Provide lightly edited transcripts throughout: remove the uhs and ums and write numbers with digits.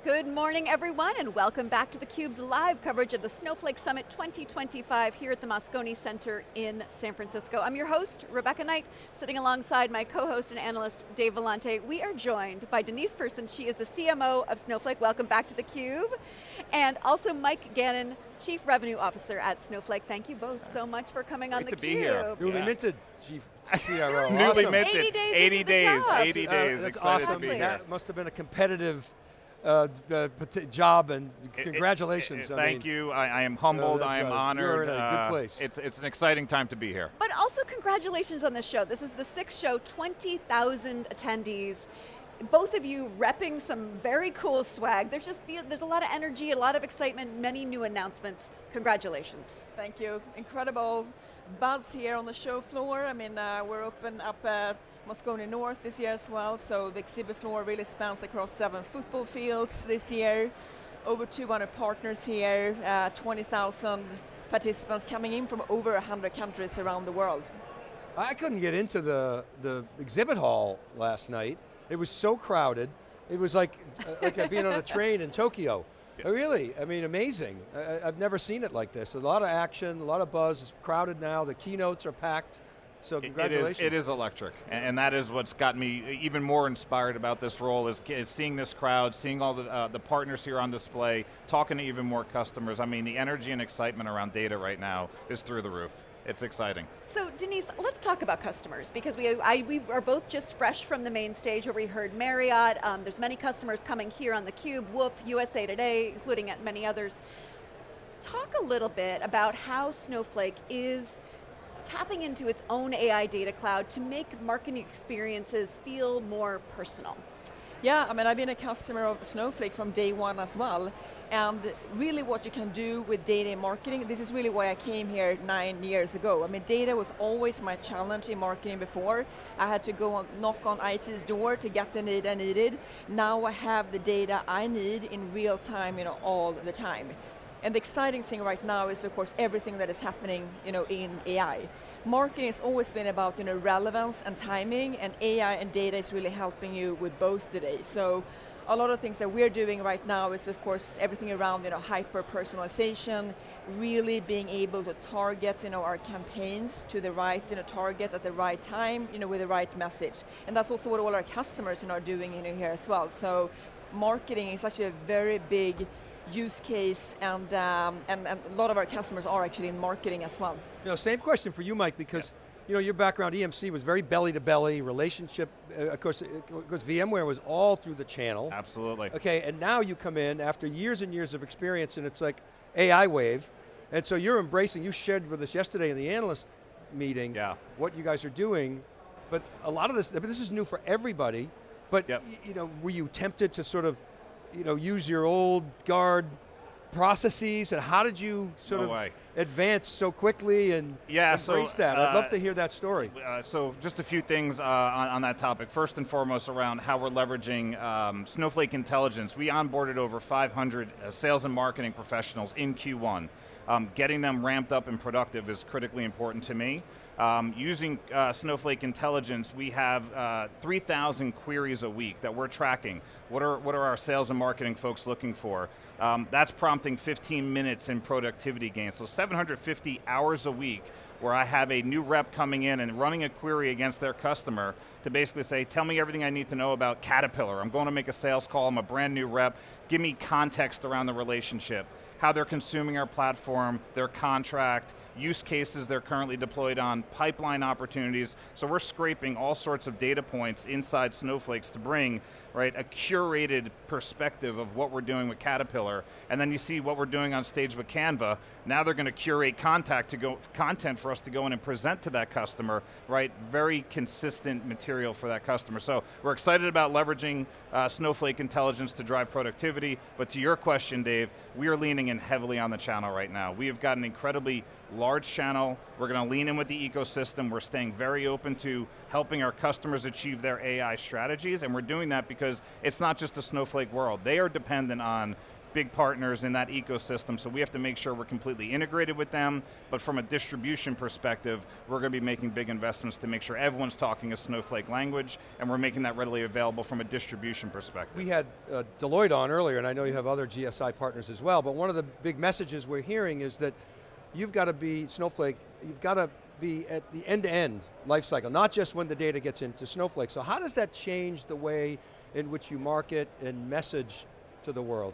Good morning, everyone, and welcome back to theCUBE's live coverage of the Snowflake Summit 2025 here at the Moscone Center in San Francisco. I'm your host, Rebecca Knight, sitting alongside my co-host and analyst, Dave Vellante. We are joined by Denise Persson. She is the CMO of Snowflake. Welcome back to theCUBE. And also Mike Gannon, Chief Revenue Officer at Snowflake. Thank you both so much for coming on theCUBE. Great to be here. Newly minted Chief CRO. Newly Awesome. minted. 80 days. 80 days. That's Excited awesome. to be here. That must have been a competitive job, and congratulations. Thank you. I am humbled. I am honored. You're in a good place. It's an exciting time to be here. But also congratulations on this show. This is the 6th show, 20,000 attendees. Both of you repping some very cool swag. There's a lot of energy, a lot of excitement, many new announcements. Congratulations. Thank you. Incredible buzz here on the show floor. I mean, we're open up at Moscone North this year as well, so the exhibit floor really spans across 7 football fields this year. Over 200 partners here, 20,000 participants coming in from over 100 countries around the world. I couldn't get into the exhibit hall last night. It was so crowded. It was like being on a train in Tokyo. Really, I mean, amazing. I've never seen it like this. A lot of action, a lot of buzz. It's crowded now. The keynotes are packed. So congratulations. It is electric, and that is what's got me even more inspired about this role is seeing this crowd, seeing all the partners here on display, talking to even more customers. I mean, the energy and excitement around data right now is through the roof. It's exciting. So Denise, let's talk about customers, because we are both just fresh from the main stage where we heard Marriott. There's many customers coming here on theCUBE, Whoop, USA Today, including many others. Talk a little bit about how Snowflake is tapping into its own AI data cloud to make marketing experiences feel more personal. Yeah, I mean, I've been a customer of Snowflake from day one as well, and really what you can do with data and marketing, this is really why I came here 9 years ago. I mean, data was always my challenge in marketing before. I had to go and knock on IT's door to get the data I needed. Now I have the data I need in real time, all the time. And the exciting thing right now is, of course, everything that is happening, in AI. Marketing has always been about, relevance and timing, and AI and data is really helping you with both today. So a lot of things that we're doing right now is, of course, everything around, hyper-personalization, really being able to target, our campaigns to the right, targets at the right time, with the right message. And that's also what all our customers, are doing, here as well. So marketing is actually a very big use case, and a lot of our customers are actually in marketing as well. Same question for you, Mike, because your background, EMC, was very belly-to-belly, relationship, of course, VMware was all through the channel. Absolutely. Okay, and now you come in after years and years of experience, and it's like AI wave, and so you're embracing, you shared with us yesterday in the analyst meeting what you guys are doing, but a lot of this is new for everybody, but were you tempted to sort of use your old guard processes, and how did you sort of advance so quickly and embrace that? I'd love to hear that story. So just a few things on that topic. First and foremost, around how we're leveraging Snowflake Intelligence. We onboarded over 500 sales and marketing professionals in Q1. Getting them ramped up and productive is critically important to me. Using Snowflake Intelligence, we have 3,000 queries a week that we're tracking. What are our sales and marketing folks looking for? That's prompting 15 minutes in productivity gains. So 750 hours a week where I have a new rep coming in and running a query against their customer to basically say, tell me everything I need to know about Caterpillar. I'm going to make a sales call, I'm a brand new rep. Give me context around the relationship, how they're consuming our platform, their contract, use cases they're currently deployed on, pipeline opportunities. So we're scraping all sorts of data points inside Snowflakes to bring a curated perspective of what we're doing with Caterpillar. And then you see what we're doing on stage with Canva. Now they're going to curate content for us to go in and present to that customer, very consistent material for that customer. So we're excited about leveraging Snowflake Intelligence to drive productivity, but to your question, Dave, we are leaning in heavily on the channel right now. We have got an incredibly large channel. We're going to lean in with the ecosystem. We're staying very open to helping our customers achieve their AI strategies, and we're doing that because it's not just a Snowflake world. They are dependent on big partners in that ecosystem, so we have to make sure we're completely integrated with them, but from a distribution perspective, we're going to be making big investments to make sure everyone's talking a Snowflake language, and we're making that readily available from a distribution perspective. We had Deloitte on earlier, and I know you have other GSI partners as well, but one of the big messages we're hearing is that you've got to be, Snowflake, you've got to be at the end-to-end life cycle, not just when the data gets into Snowflake. So how does that change the way in which you market and message to the world?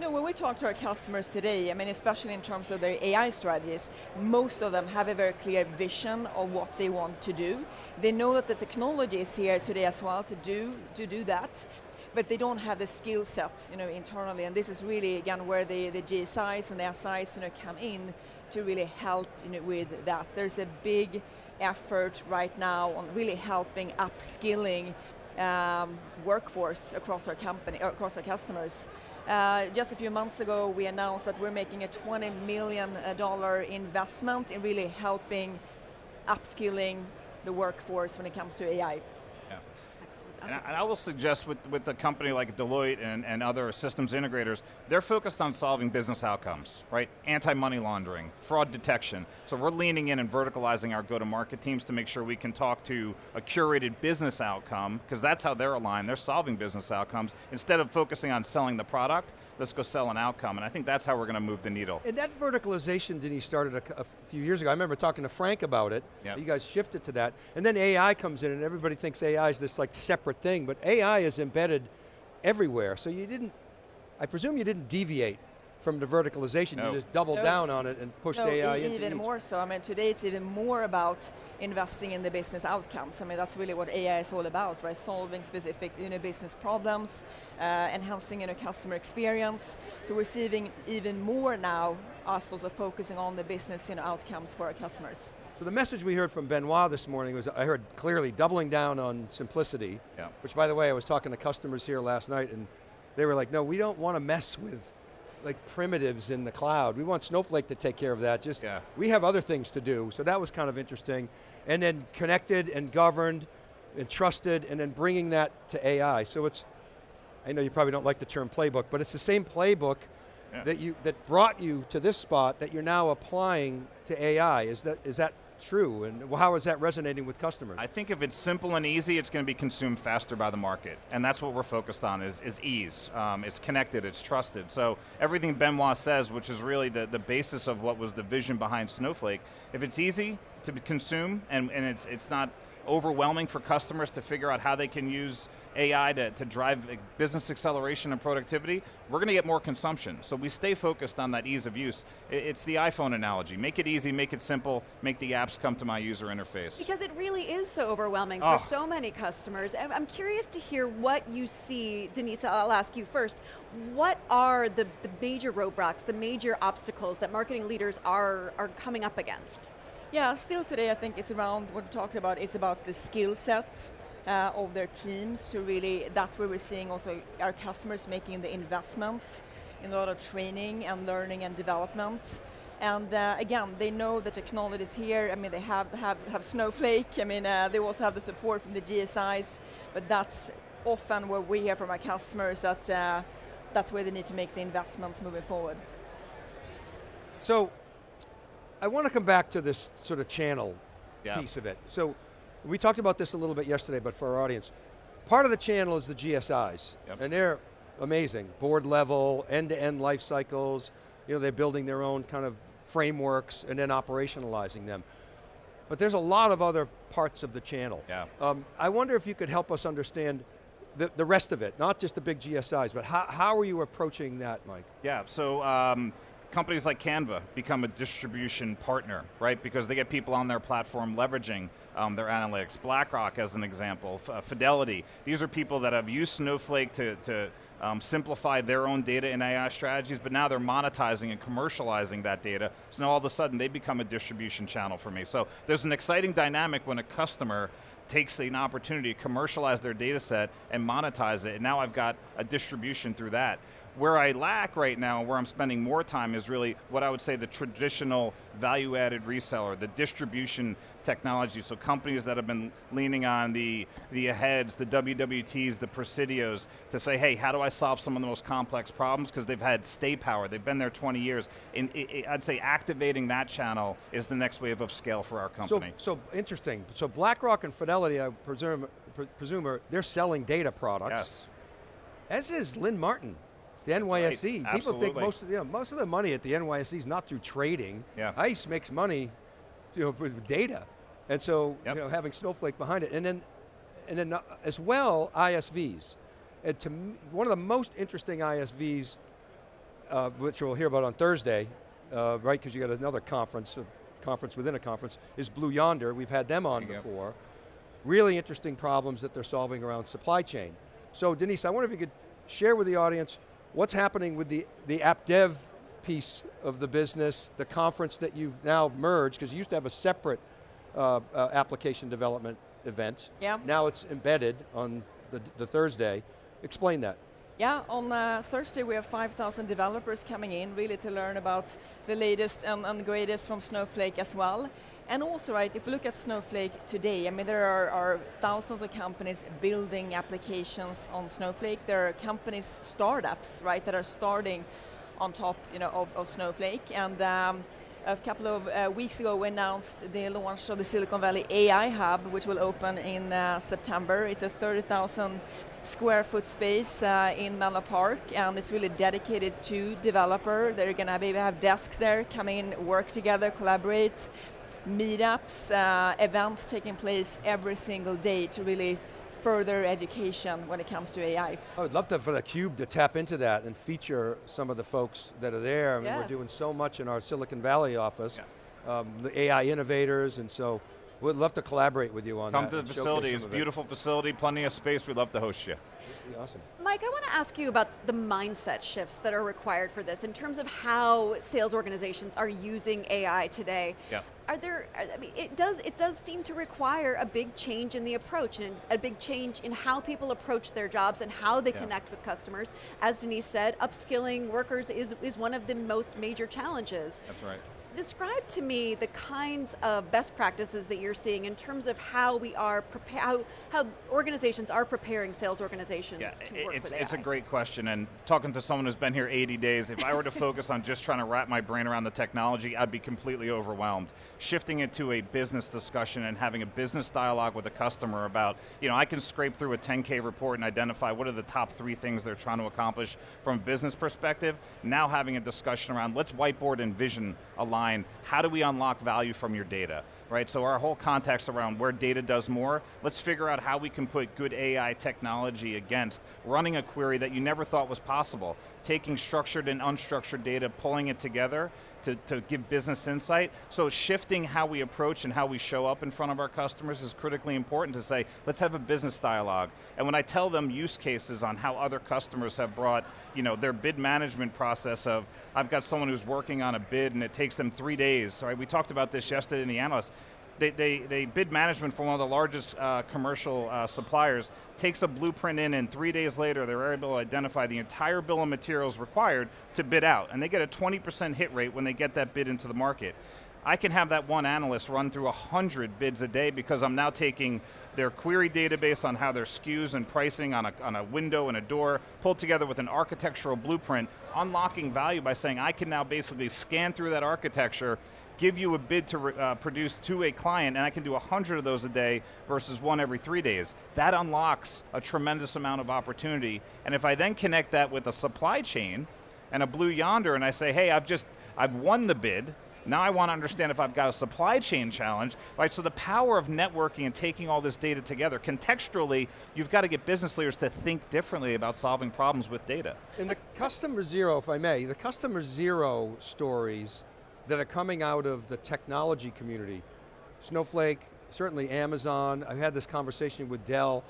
No, when we talk to our customers today, I mean, especially in terms of their AI strategies, most of them have a very clear vision of what they want to do. They know that the technology is here today as well to do that, but they don't have the skill set, internally, and this is really, again, where the GSIs and the SIs, come in to really help, with that. There's a big effort right now on really helping upskilling workforce across our company, across our customers. Just a few months ago, we announced that we're making a $20 million investment in really helping upskilling the workforce when it comes to AI. And I will suggest with a company like Deloitte and other systems integrators, they're focused on solving business outcomes, right? Anti-money laundering, fraud detection. So we're leaning in and verticalizing our go-to-market teams to make sure we can talk to a curated business outcome, because that's how they're aligned, they're solving business outcomes. Instead of focusing on selling the product, let's go sell an outcome, and I think that's how we're going to move the needle. And that verticalization, Denise, started a few years ago. I remember talking to Frank about it. Yep. You guys shifted to that. And then AI comes in and everybody thinks AI is this like separate thing, but AI is embedded everywhere. So I presume you didn't deviate from the verticalization, no. You just doubled down on it and pushed AI into even each. more so. I mean, today it's even more about investing in the business outcomes. I mean, that's really what AI is all about, right? Solving specific business problems, enhancing customer experience. So we're seeing even more now, us also focusing on the business outcomes for our customers. So the message we heard from Benoit this morning was, I heard clearly, doubling down on simplicity, which by the way, I was talking to customers here last night and they were like, no, we don't want to mess with like primitives in the cloud. We want Snowflake to take care of that. We have other things to do. So that was kind of interesting. And then connected and governed and trusted and then bringing that to AI. So I know you probably don't like the term playbook, but it's the same playbook that brought you to this spot that you're now applying to AI. Is that true? And how is that resonating with customers? I think if it's simple and easy, it's going to be consumed faster by the market. And that's what we're focused on is ease. It's connected, it's trusted. So everything Benoit says, which is really the basis of what was the vision behind Snowflake, if it's easy to consume and it's not overwhelming for customers to figure out how they can use AI to drive business acceleration and productivity, we're going to get more consumption. So we stay focused on that ease of use. It's the iPhone analogy. Make it easy, make it simple, make the apps come to my user interface. Because it really is so overwhelming for so many customers. I'm curious to hear what you see. Denise, I'll ask you first. What are the major roadblocks, the major obstacles that marketing leaders are coming up against? Yeah, still today I think it's around what we're talking about, it's about the skill sets of their teams to really, that's where we're seeing also our customers making the investments in a lot of training and learning and development. And again, they know the technology is here. I mean, they have Snowflake. I mean, they also have the support from the GSIs, but that's often what we hear from our customers that that's where they need to make the investments moving forward. So, I want to come back to this sort of channel piece of it. So, we talked about this a little bit yesterday, but for our audience, part of the channel is the GSIs, and they're amazing. Board level, end-to-end life cycles, they're building their own kind of frameworks and then operationalizing them. But there's a lot of other parts of the channel. I wonder if you could help us understand the rest of it, not just the big GSIs, but how are you approaching that, Mike? Yeah, so companies like Canva become a distribution partner, right? Because they get people on their platform leveraging their analytics. BlackRock as an example, Fidelity. These are people that have used Snowflake to simplify their own data and AI strategies, but now they're monetizing and commercializing that data. So now all of a sudden they become a distribution channel for me. So there's an exciting dynamic when a customer takes an opportunity to commercialize their data set and monetize it, and now I've got a distribution through that. Where I lack right now, where I'm spending more time is really what I would say the traditional value-added reseller, the distribution technology, so companies that have been leaning on the Aheads, the WWTs, the Presidios, to say, hey, how do I solve some of the most complex problems? Because they've had stay power, they've been there 20 years. And I'd say activating that channel is the next wave of scale for our company. So interesting. So BlackRock and Fidelity, I presume they're selling data products. Yes. As is Lynn Martin. The NYSE, right, people think most of the money at the NYSE is not through trading. Yeah. ICE makes money, with data, and so having Snowflake behind it, and then as well ISVs, and to me, one of the most interesting ISVs, which we'll hear about on Thursday, right? Because you got another conference, a conference within a conference, is Blue Yonder. We've had them on before. Really interesting problems that they're solving around supply chain. So Denise, I wonder if you could share with the audience what's happening with the app dev piece of the business, the conference that you've now merged, because you used to have a separate application development event. Yeah. Now it's embedded on the Thursday. Explain that. Yeah, on Thursday we have 5,000 developers coming in really to learn about the latest and greatest from Snowflake as well. And also, right, if you look at Snowflake today, I mean, there are thousands of companies building applications on Snowflake. There are companies, startups, right, that are starting on top, of Snowflake. And a couple of weeks ago, we announced the launch of the Silicon Valley AI Hub, which will open in September. It's a 30,000 square foot space in Menlo Park, and it's really dedicated to developer. They're going to have desks there, come in, work together, collaborate. Meetups, events taking place every single day to really further education when it comes to AI. I would love for theCUBE to tap into that and feature some of the folks that are there. I mean, we're doing so much in our Silicon Valley office, the AI innovators, and so we'd love to collaborate with you on that. Come to the facility, it's a beautiful facility, plenty of space, we'd love to host you. Awesome. Mike, I want to ask you about the mindset shifts that are required for this in terms of how sales organizations are using AI today. Yeah. It does seem to require a big change in the approach and a big change in how people approach their jobs and how they connect with customers. As Denise said, upskilling workers is one of the most major challenges. That's right. Describe to me the kinds of best practices that you're seeing in terms of how we are how organizations are preparing sales organizations to work with AI. It's a great question, and talking to someone who's been here 80 days, if I were to focus on just trying to wrap my brain around the technology, I'd be completely overwhelmed. Shifting it to a business discussion and having a business dialogue with a customer about, I can scrape through a 10K report and identify what are the top 3 things they're trying to accomplish from a business perspective. Now having a discussion around, let's whiteboard and vision align. How do we unlock value from your data, right? So our whole context around where data does more, let's figure out how we can put good AI technology against running a query that you never thought was possible, taking structured and unstructured data, pulling it together to give business insight. So shifting how we approach and how we show up in front of our customers is critically important to say, let's have a business dialogue. And when I tell them use cases on how other customers have brought, their bid management process of, I've got someone who's working on a bid and it takes them 3 days, right? We talked about this yesterday in the analyst. They bid management for one of the largest commercial suppliers, takes a blueprint in, and 3 days later they're able to identify the entire bill of materials required to bid out, and they get a 20% hit rate when they get that bid into the market. I can have that one analyst run through 100 bids a day because I'm now taking their query database on how their SKUs and pricing on a window and a door, pulled together with an architectural blueprint, unlocking value by saying I can now basically scan through that architecture, give you a bid to produce to a client, and I can do 100 of those a day versus 1 every 3 days. That unlocks a tremendous amount of opportunity. And if I then connect that with a supply chain and a Blue Yonder, and I say, hey, I've won the bid, now I want to understand if I've got a supply chain challenge, right? So the power of networking and taking all this data together, contextually, you've got to get business leaders to think differently about solving problems with data. And the customer zero, if I may, the customer zero stories that are coming out of the technology community, Snowflake, certainly Amazon, I've had this conversation with Dell,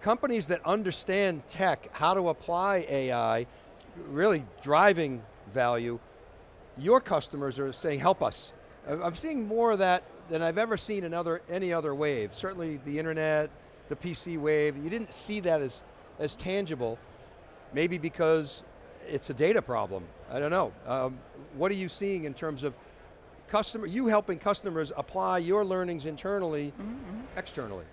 companies that understand tech, how to apply AI, really driving value, your customers are saying, help us. I'm seeing more of that than I've ever seen in any other wave. Certainly the internet, the PC wave, you didn't see that as tangible, maybe because it's a data problem. I don't know. What are you seeing in terms of you helping customers apply your learnings internally, externally?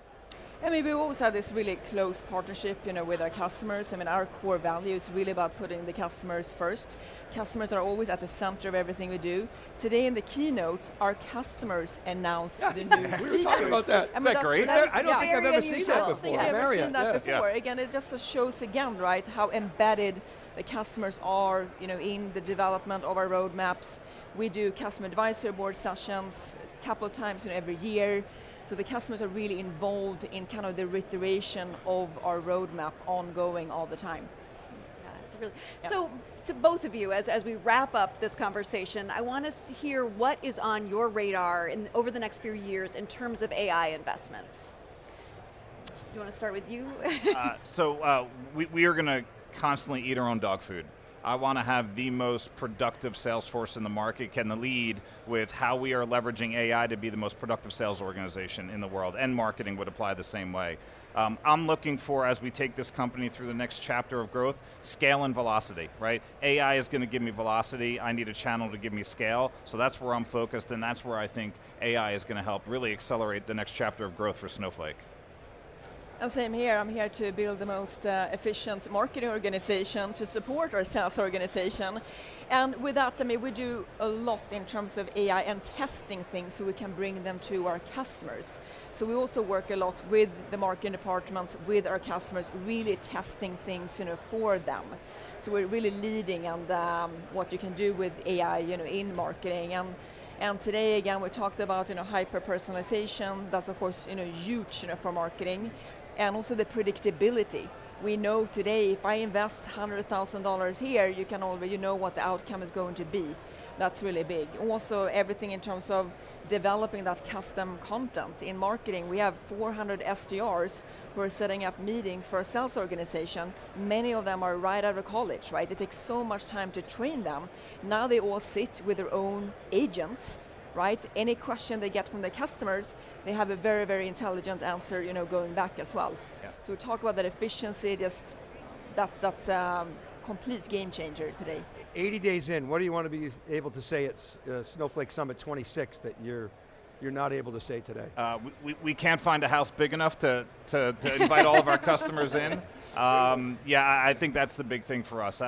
I mean, we always had this really close partnership, with our customers. I mean, our core value is really about putting the customers first. Customers are always at the center of everything we do. Today in the keynote, our customers announced the new features. We were talking about that. Isn't that great? I don't think I've ever seen that before. I don't think I've ever seen that before. Again, it just shows again, right, how embedded the customers are, in the development of our roadmaps. We do customer advisory board sessions a couple of times every year. So the customers are really involved in kind of the reiteration of our roadmap ongoing all the time. Yeah, it's really, so both of you, as we wrap up this conversation, I want to hear what is on your radar over the next few years in terms of AI investments. You want to start with you? We are going to constantly eat our own dog food. I want to have the most productive sales force in the market, can lead with how we are leveraging AI to be the most productive sales organization in the world, and marketing would apply the same way. I'm looking for, as we take this company through the next chapter of growth, scale and velocity, right? AI is going to give me velocity, I need a channel to give me scale, so that's where I'm focused, and that's where I think AI is going to help really accelerate the next chapter of growth for Snowflake. And same here, I'm here to build the most efficient marketing organization to support our sales organization. And with that, I mean, we do a lot in terms of AI and testing things so we can bring them to our customers. So we also work a lot with the marketing departments, with our customers, really testing things for them. So we're really leading on what you can do with AI in marketing. And today, again, we talked about hyper-personalization. That's, of course, huge for marketing. And also the predictability. We know today, if I invest $100,000 here, you can already know what the outcome is going to be. That's really big. Also, everything in terms of developing that custom content. In marketing, we have 400 SDRs who are setting up meetings for a sales organization. Many of them are right out of college, right? It takes so much time to train them. Now they all sit with their own agents, right? Any question they get from their customers, they have a very, very intelligent answer, going back as well. Yeah. So we talk about that efficiency, that's a complete game changer today. 80 days in, what do you want to be able to say at Snowflake Summit 26 that you're not able to say today? We can't find a house big enough to invite all of our customers in. I think that's the big thing for us.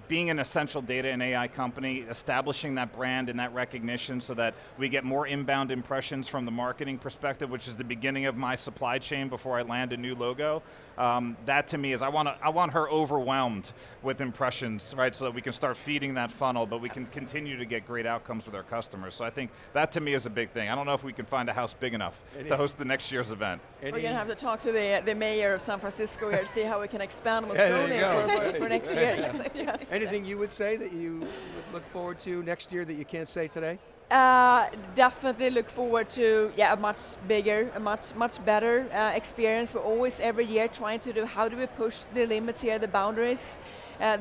Being an essential data and AI company, establishing that brand and that recognition so that we get more inbound impressions from the marketing perspective, which is the beginning of my supply chain before I land a new logo. That to me is, I want her overwhelmed with impressions, right, so that we can start feeding that funnel, but we can continue to get great outcomes with our customers. So I think that to me is a big thing. I don't know if we can find a house big enough to host the next year's event. We're going to have to talk to the mayor of San Francisco here to see how we can expand Moscone for next year. Yes. Anything you would say that you would look forward to next year that you can't say today? Definitely look forward to a much bigger, a much better experience. We're always every year trying to do, how do we push the limits here, the boundaries.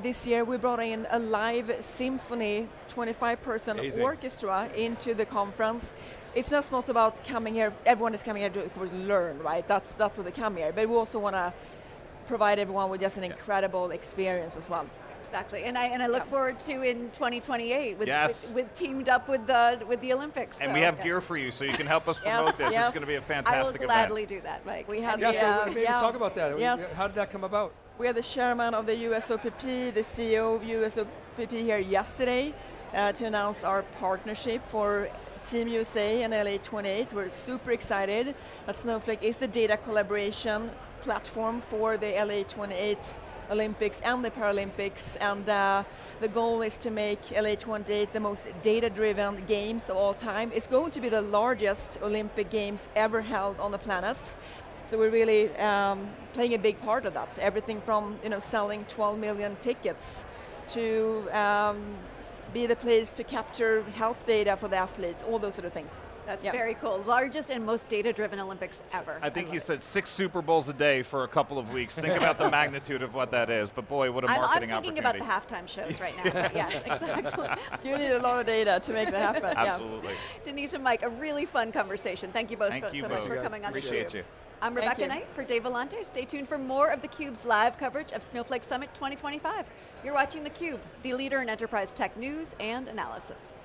This year we brought in a live symphony, 25-person orchestra into the conference. It's just not about coming here, everyone is coming here to, of course, learn, right? That's what they come here. But we also want to provide everyone with just an incredible experience as well. Exactly, and I look forward to in 2028 with teamed up with the Olympics. And we have gear for you, so you can help us promote this. It's going to be a fantastic event. I will gladly do that, Mike. We have so maybe talk about that. Yes. How did that come about? We had the chairman of the USOPP, the CEO of USOPP here yesterday to announce our partnership for Team USA and LA28. We're super excited that Snowflake is the data collaboration platform for the LA28 Olympics and the Paralympics, and the goal is to make LA28 the most data-driven games of all time. It's going to be the largest Olympic Games ever held on the planet. So we're really playing a big part of that. Everything from selling 12 million tickets to be the place to capture health data for the athletes, all those sort of things. That's very cool. Largest and most data-driven Olympics ever. I think you said 6 Super Bowls a day for a couple of weeks. Think about the magnitude of what that is. But boy, what a marketing opportunity. I'm thinking about the halftime shows right now. But yes, exactly. You need a lot of data to make that happen. Absolutely. Denise and Mike, a really fun conversation. Thank you both so much for coming on the Appreciate you. I'm Rebecca Knight for Dave Vellante. Stay tuned for more of theCUBE's live coverage of Snowflake Summit 2025. You're watching theCUBE, the leader in enterprise tech news and analysis.